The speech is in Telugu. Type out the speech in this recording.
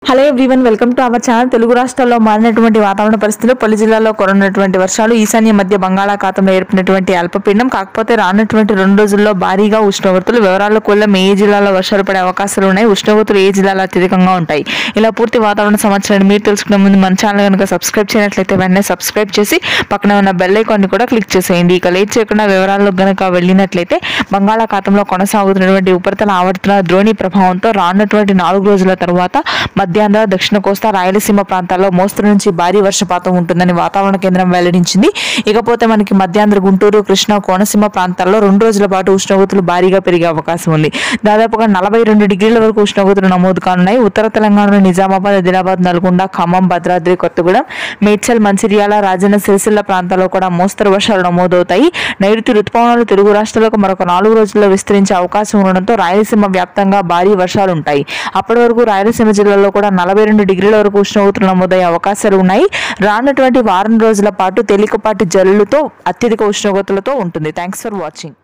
Hello everyone, welcome to our channel. Telugu రాష్ట్రాల్లో మారినటువంటి వాతావరణ పరిస్థితులు, పలు జిల్లాల్లో కురిసినటువంటి వర్షాలు, ఈశాన్య మధ్య బంగాళాఖాతంలో ఏర్పడినటువంటి అల్పపీడనం, కాకపోతే రానున్నటువంటి 2 రోజుల్లో భారీగా ఉష్ణోగ్రతలు. వివరాలకు వెళ్ళి ఏ జిల్లాలో వర్షాలు పడే అవకాశాలు ఉన్నాయి, ఉష్ణోగ్రతలు ఏ జిల్లాలో అత్యధికంగా ఉంటాయి, ఇలా పూర్తి వాతావరణ సమాచారాన్ని మీరు తెలుసుకునే ముందు మన ఛానల్ కనుక సబ్స్క్రైబ్ చేయనట్లయితే వెంటనే సబ్స్క్రైబ్ చేసి పక్కన ఉన్న బెల్ ఐకాన్ని కూడా క్లిక్ చేసేయండి. ఇక లేట్ చేయకుండా వివరాల్లో కనుక వెళ్ళినట్లయితే, బంగాళాఖాతంలో కొనసాగుతున్నటువంటి ఉపరితల ఆవర్తన ద్రోణి ప్రభావంతో రానున్నటువంటి 4 రోజుల తర్వాత మధ్యాంధ్ర, దక్షిణ కోస్తా, రాయలసీమ ప్రాంతాల్లో మోస్తరు నుంచి భారీ వర్షపాతం ఉంటుందని వాతావరణ కేంద్రం వెల్లడించింది. ఇకపోతే మనకి మధ్యాంధ్ర, గుంటూరు, కృష్ణా, కోనసీమ ప్రాంతాల్లో 2 రోజుల పాటు ఉష్ణోగ్రతలు భారీగా పెరిగే అవకాశం ఉంది. దాదాపుగా 42 డిగ్రీల వరకు ఉష్ణోగ్రతలు నమోదు కానున్నాయి. ఉత్తర తెలంగాణలో నిజామాబాద్, ఆదిలాబాద్, నల్గొండ, ఖమ్మం, భద్రాద్రి కొత్తగూడెం, మేడ్చల్, మంచిర్యాల, రాజన్న సిరిసిల్ల ప్రాంతాల్లో కూడా మోస్తరు వర్షాలు నమోదవుతాయి. నైరుతి రుతుపవనాలు తెలుగు రాష్ట్రాలకు మరొక 4 రోజుల్లో విస్తరించే అవకాశం ఉండడంతో రాయలసీమ వ్యాప్తంగా భారీ వర్షాలు ఉంటాయి. అప్పటి వరకు రాయలసీమ జిల్లాలో కూడా 42 డిగ్రీల వరకు ఉష్ణోగ్రతలు నమోదయ్యే అవకాశాలు ఉన్నాయి. రానున్నటువంటి వారం రోజుల పాటు తేలికపాటి జల్లులతో అత్యధిక ఉష్ణోగ్రతలతో ఉంటుంది. Thanks for watching.